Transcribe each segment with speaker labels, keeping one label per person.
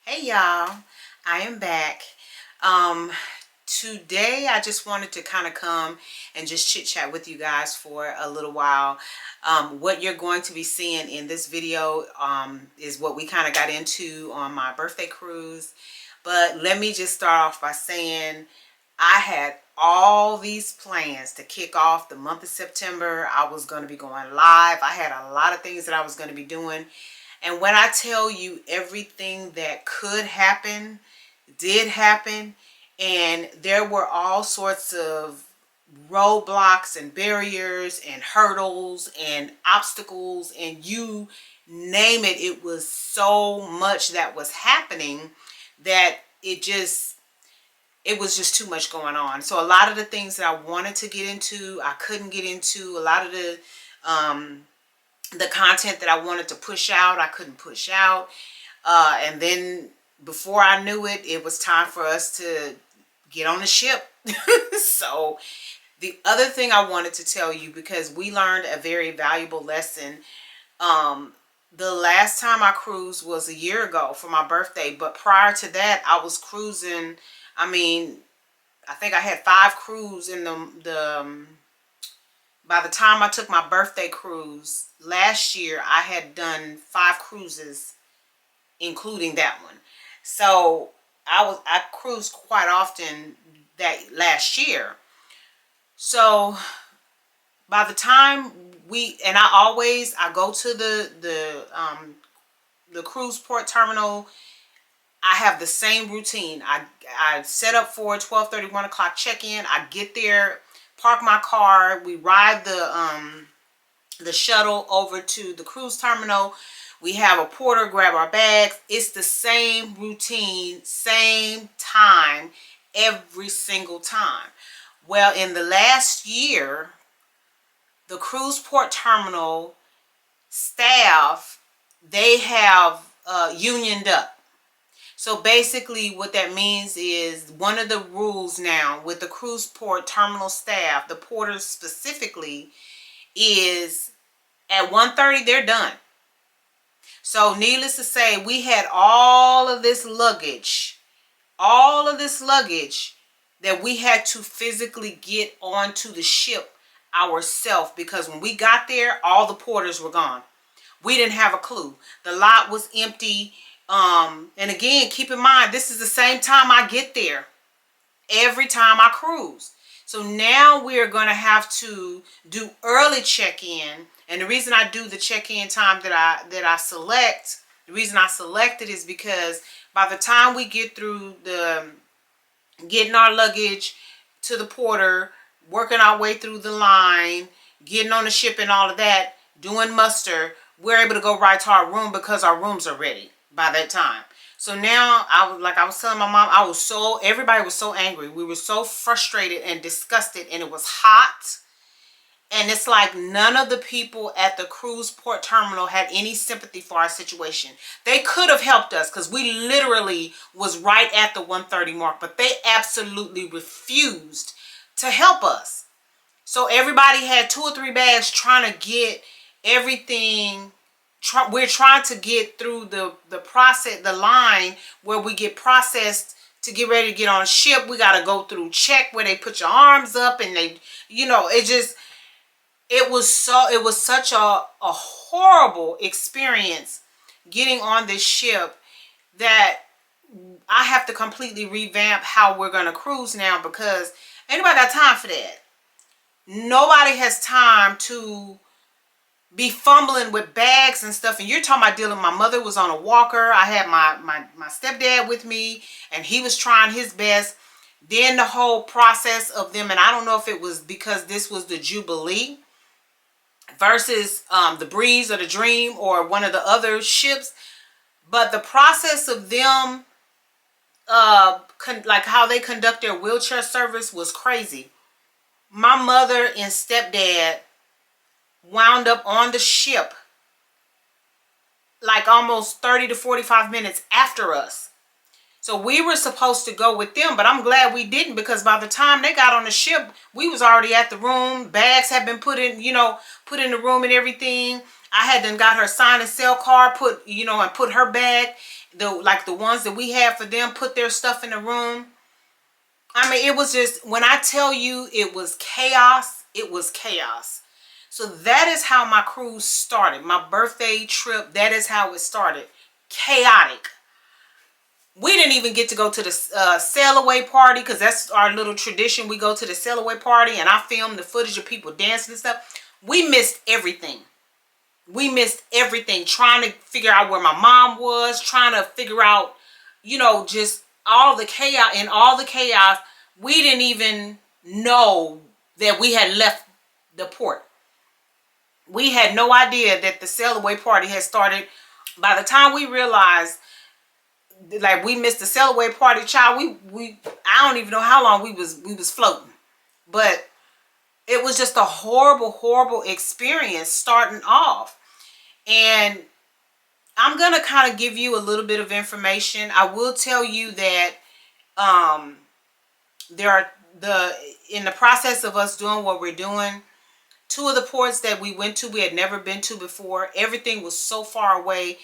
Speaker 1: Hey y'all, I am back. Um, Today I just wanted to kind of come and just chit chat with you guys for a little while. What you're going to be seeing in this video is what we kind of got into on my birthday cruise. But let me just start off by saying I had all these plans to kick off the month of September. I was going to be going live. I had a lot of things that I was going to be doing. And when I tell you everything that could happen, did happen, and there were all sorts of roadblocks and barriers and hurdles and obstacles, and you name it, it was so much that was happening that it was just too much going on. So a lot of the things that I wanted to get into, I couldn't get into. A lot of the content that I wanted to push out, I couldn't push out. And then before I knew it, it was time for us to get on the ship. So the other thing I wanted to tell you, because we learned a very valuable lesson. The last time I cruised was a year ago for my birthday, but prior to that, I was cruising. I mean, I think I had 5 cruises in by the time I took my birthday cruise last year, I had done 5 cruises, including that one. So I cruised quite often that last year. So by the time I go to the cruise port terminal. I have the same routine. I set up for 12:30, 1 o'clock check-in. I get there, park my car. We ride the shuttle over to the cruise terminal. We have a porter grab our bags. It's the same routine, same time, every single time. Well, in the last year, the cruise port terminal staff, they have unioned up. So basically what that means is, one of the rules now with the cruise port terminal staff, the porters specifically, is at 1:30 they're done. So needless to say, we had all of this luggage that we had to physically get onto the ship ourselves, because when we got there, all the porters were gone. We didn't have a clue. The lot was empty. And again, keep in mind, this is the same time I get there every time I cruise. So now we're going to have to do early check-in. And the reason I do the check-in time that I select, the reason I selected is because by the time we get through getting our luggage to the porter, working our way through the line, getting on the ship and all of that, doing muster, we're able to go right to our room because our rooms are ready by that time. So now, I was telling my mom, everybody was so angry. We were so frustrated and disgusted, and it was hot. And it's like none of the people at the cruise port terminal had any sympathy for our situation. They could have helped us because we literally was right at the 1:30 mark, but they absolutely refused to help us. So everybody had 2 or 3 bags trying to get everything. We're trying to get through the process, the line where we get processed to get ready to get on a ship. We got to go through check where they put your arms up, and they, it was such a horrible experience getting on this ship that I have to completely revamp how we're going to cruise now, because ain't nobody got time for that. Nobody has time to be fumbling with bags and stuff. And you're talking about dealing. My mother was on a walker. I had my stepdad with me, and he was trying his best. Then the whole process of them, and I don't know if it was because this was the Jubilee versus the Breeze or the Dream or one of the other ships, but the process of them, like how they conduct their wheelchair service, was crazy. My mother and stepdad wound up on the ship like almost 30 to 45 minutes after us. So we were supposed to go with them, but I'm glad we didn't, because by the time they got on the ship, we was already at the room. Bags had been put in the room and everything. I had done got her sign and sell card, put, you know, and put her bag, like the ones that we had for them, put their stuff in the room. I mean, it was just, when I tell you it was chaos, it was chaos. So that is how my cruise started. My birthday trip, that is how it started. Chaotic. We didn't even get to go to the sail away party, because that's our little tradition. We go to the sail away party and I film the footage of people dancing and stuff. We missed everything. We missed everything, trying to figure out where my mom was, trying to figure out, you know, just all the chaos. And all the chaos, we didn't even know that we had left the port. We had no idea that the sail away party had started. By the time we realized, like, we missed the sail away party, child, I don't even know how long we was floating. But it was just a horrible experience starting off. And I'm gonna kind of give you a little bit of information. I will tell you that in the process of us doing what we're doing, 2 of the ports that we went to, we had never been to before. Everything was so far away.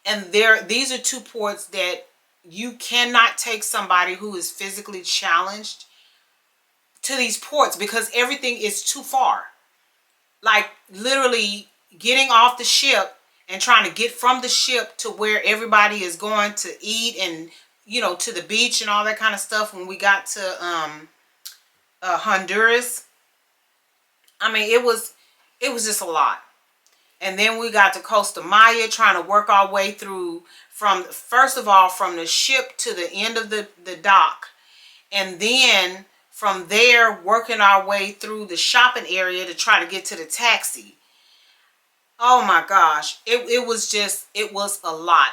Speaker 1: And these are 2 ports that you cannot take somebody who is physically challenged to these ports, because everything is too far. Like, literally getting off the ship and trying to get from the ship to where everybody is going to eat and, you know, to the beach and all that kind of stuff. When we got to Honduras, I mean, it was just a lot. And then we got to Costa Maya, trying to work our way through first of all, from the ship to the end of the dock. And then from there, working our way through the shopping area to try to get to the taxi. Oh my gosh. It was a lot.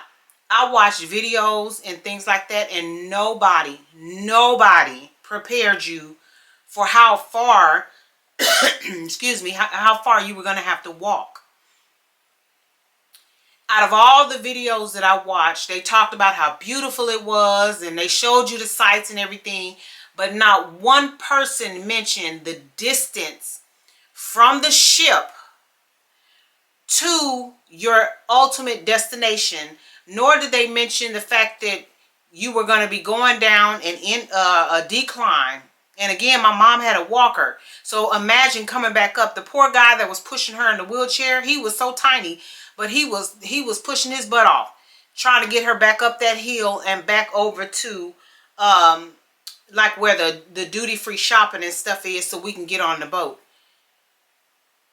Speaker 1: I watched videos and things like that, and nobody prepared you for how far, excuse me, how far you were going to have to walk. Out of all the videos that I watched, they talked about how beautiful it was, and they showed you the sights and everything, but not one person mentioned the distance from the ship to your ultimate destination, nor did they mention the fact that you were going to be going down and in a decline. And again, my mom had a walker. So imagine coming back up. The poor guy that was pushing her in the wheelchair, he was so tiny, but he was pushing his butt off, trying to get her back up that hill and back over to like where the duty-free shopping and stuff is, so we can get on the boat.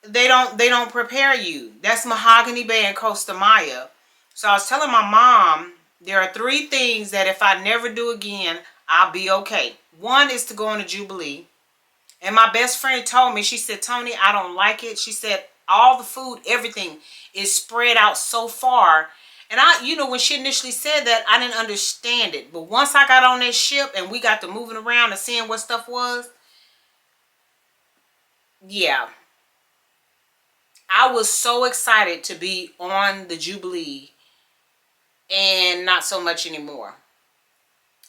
Speaker 1: They don't prepare you. That's Mahogany Bay and Costa Maya. So I was telling my mom, there are 3 things that if I never do again, I'll be okay. One is to go on a Jubilee. And my best friend told me, she said, Toni, I don't like it. She said, all the food, everything is spread out so far. And you know, when she initially said that, I didn't understand it. But once I got on that ship and we got to moving around and seeing what stuff was, yeah. I was so excited to be on the Jubilee, and not so much anymore.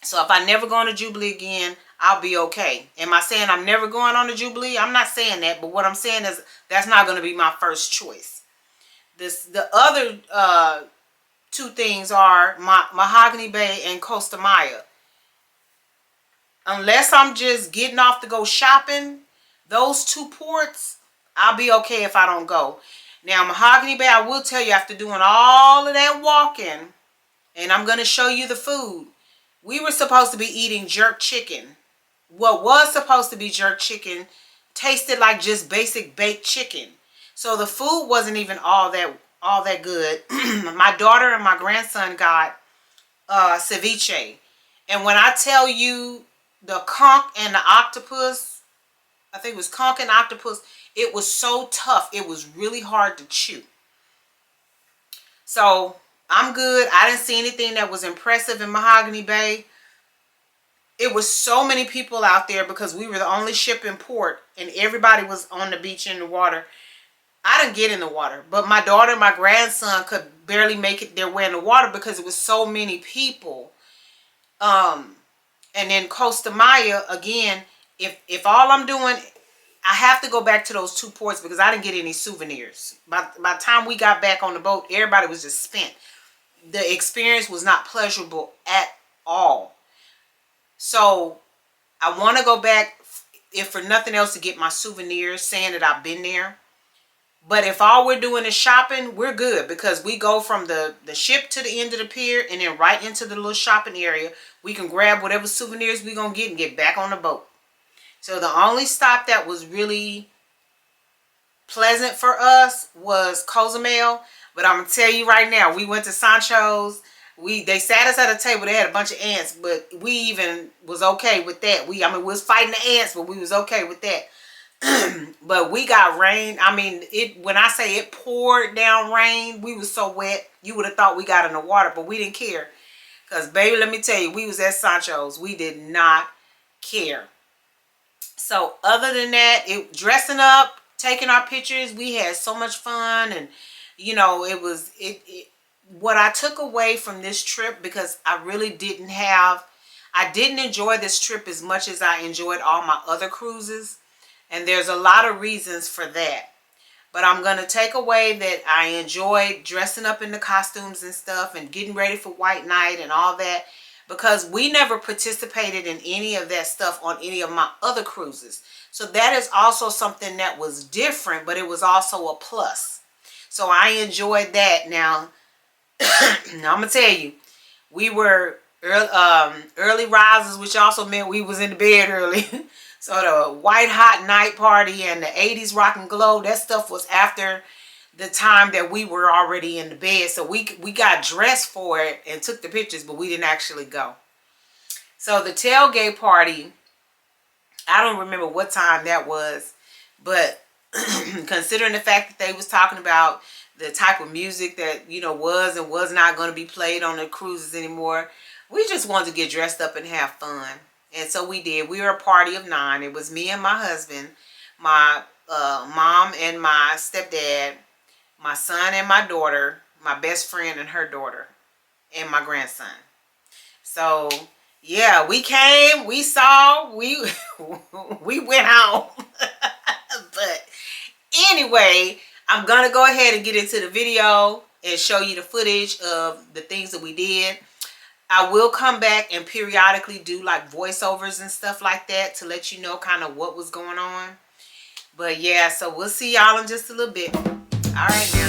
Speaker 1: So if I never go on a Jubilee again, I'll be okay. Am I saying I'm never going on a Jubilee? I'm not saying that, but what I'm saying is that's not going to be my first choice. The other 2 things are Mahogany Bay and Costa Maya. Unless I'm just getting off to go shopping, those 2 ports, I'll be okay if I don't go. Now, Mahogany Bay, I will tell you, after doing all of that walking, and I'm going to show you the food, we were supposed to be eating jerk chicken. What was supposed to be jerk chicken tasted like just basic baked chicken. So the food wasn't even all that good. My daughter and my grandson got ceviche. And when I tell you the conch and the octopus, I think it was conch and octopus, it was so tough. It was really hard to chew. So I'm good. I didn't see anything that was impressive in Mahogany Bay. It was so many people out there because we were the only ship in port and everybody was on the beach in the water. I didn't get in the water, but my daughter and my grandson could barely make it their way in the water because it was so many people. And then Costa Maya, again, if all I'm doing, I have to go back to those 2 ports because I didn't get any souvenirs. By the time we got back on the boat, everybody was just spent. The experience was not pleasurable at all. So I want to go back, if for nothing else, to get my souvenirs saying that I've been there. But if all we're doing is shopping, we're good, because we go from the ship to the end of the pier and then right into the little shopping area. We can grab whatever souvenirs we're going to get and get back on the boat. So the only stop that was really pleasant for us was Cozumel. But I'm going to tell you right now, we went to Sancho's. They sat us at a table. They had a bunch of ants, but we even was okay with that. We was fighting the ants, but we was okay with that. But we got rain. I mean, when I say it poured down rain, we was so wet. You would have thought we got in the water, but we didn't care. Because, baby, let me tell you, we was at Sancho's. We did not care. So, other than that, dressing up, taking our pictures, we had so much fun. And, you know, what I took away from this trip, because I really I didn't enjoy this trip as much as I enjoyed all my other cruises. And there's a lot of reasons for that. But I'm going to take away that I enjoyed dressing up in the costumes and stuff and getting ready for White Night and all that. Because we never participated in any of that stuff on any of my other cruises. So that is also something that was different, but it was also a plus. So I enjoyed that. Now I'm going to tell you, we were early risers, which also meant we was in the bed early. So the White Hot Night Party and the 80s Rock and Glow, that stuff was after the time that we were already in the bed. So we got dressed for it and took the pictures, but we didn't actually go. So the tailgate party, I don't remember what time that was, but considering the fact that they was talking about the type of music that, you know, was and was not going to be played on the cruises anymore, we just wanted to get dressed up and have fun. And so we did. We were a party of 9. It was me and my husband, my mom and my stepdad, my son and my daughter, my best friend and her daughter, and my grandson. So, yeah, we came, we saw, we went home. But anyway, I'm going to go ahead and get into the video and show you the footage of the things that we did. I will come back and periodically do like voiceovers and stuff like that to let you know kind of what was going on. But yeah, so we'll see y'all in just a little bit. All right now.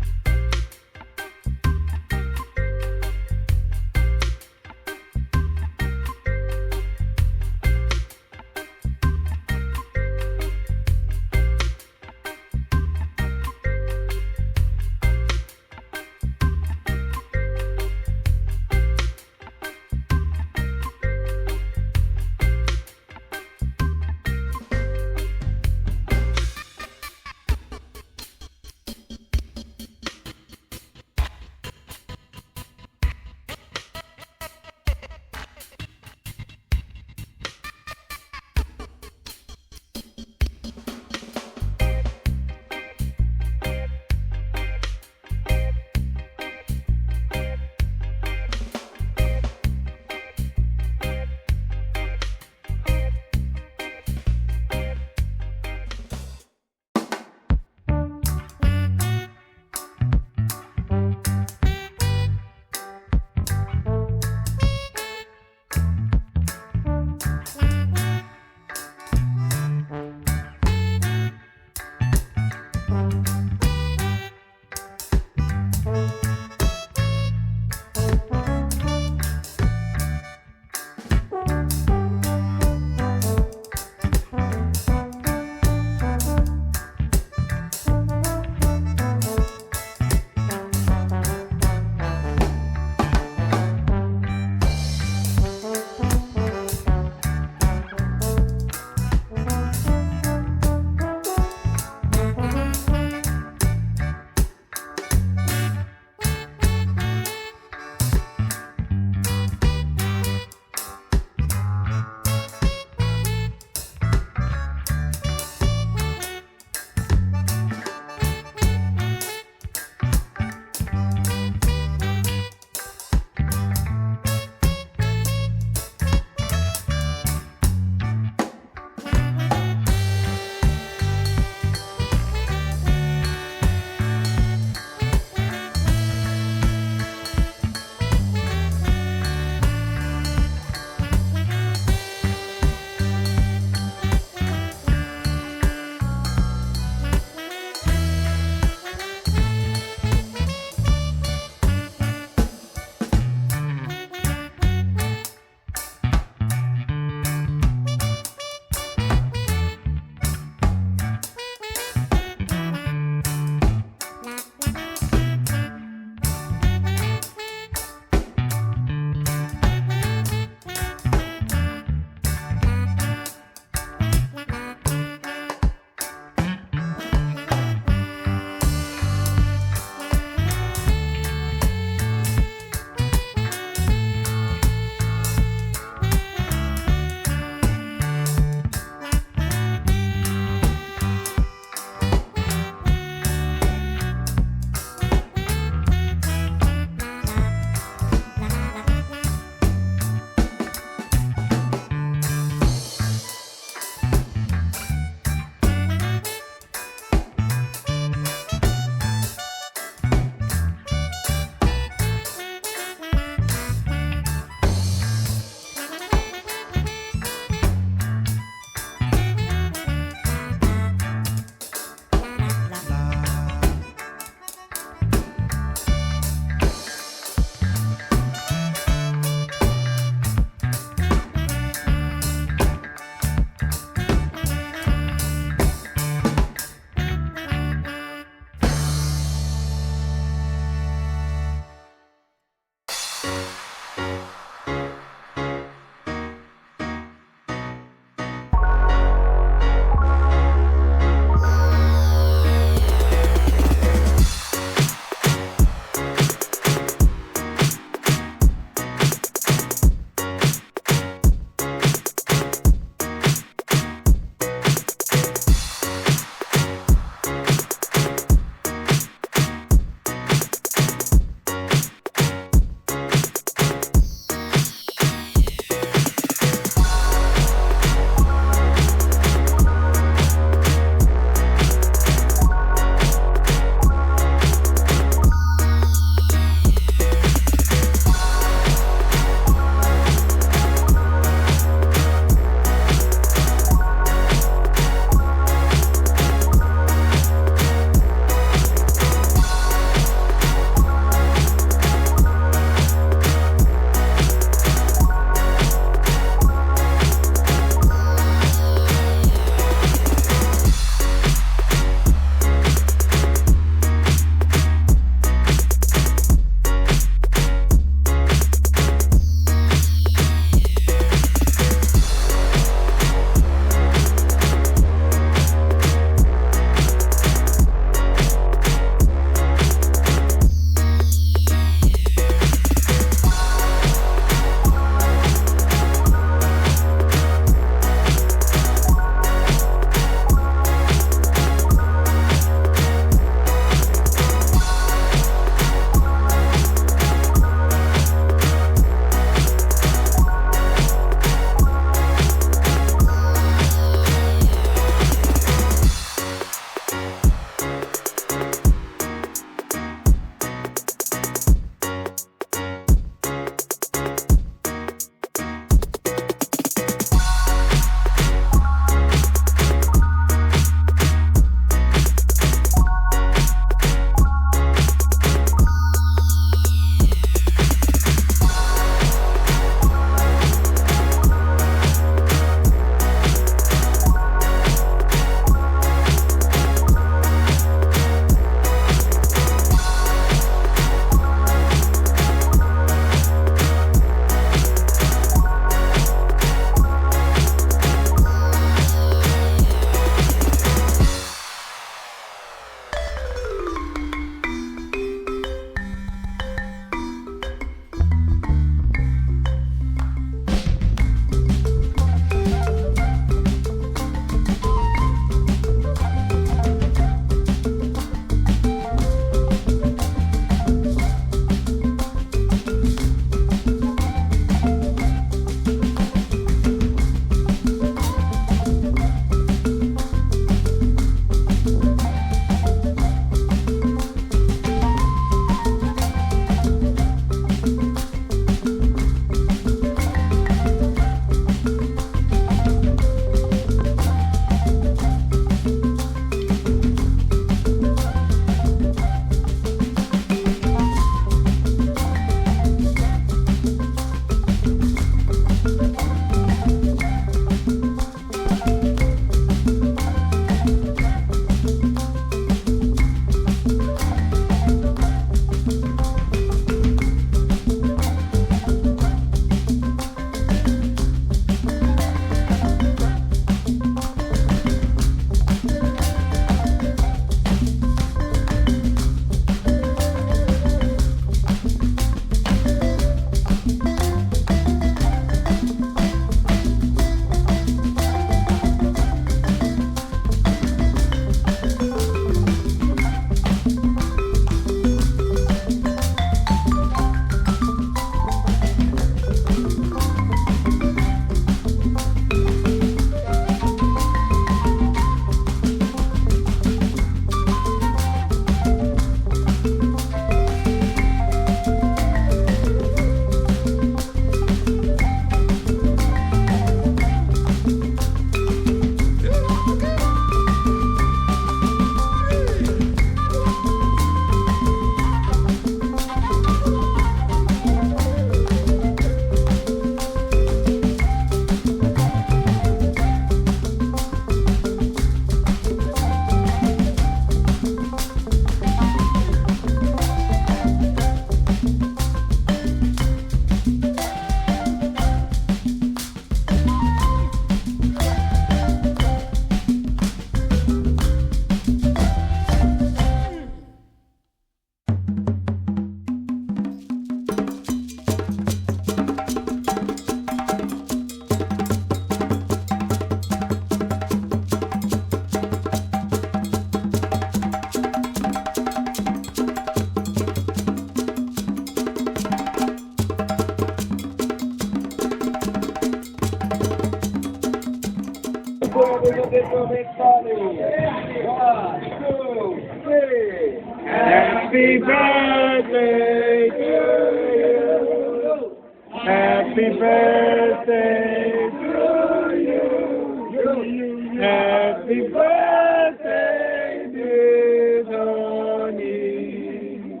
Speaker 2: Happy birthday to you. Happy birthday to you. Happy birthday, dear Toni.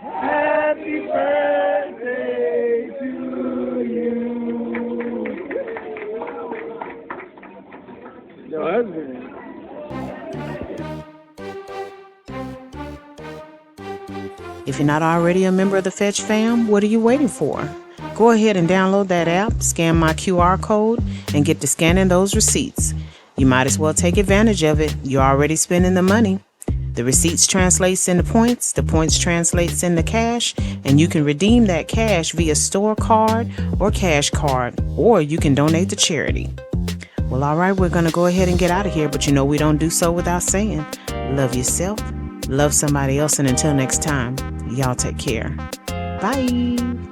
Speaker 2: Happy birthday to you. Your husband.
Speaker 1: If you're not already a member of the Fetch fam, what are you waiting for? Go ahead and download that app, scan my QR code, and get to scanning those receipts. You might as well take advantage of it. You're already spending the money. The receipts translates into points, the points translates into cash, and you can redeem that cash via store card or cash card, or you can donate to charity. Well, all right, we're going to go ahead and get out of here, but you know we don't do so without saying, love yourself, love somebody else, and until next time, y'all take care. Bye.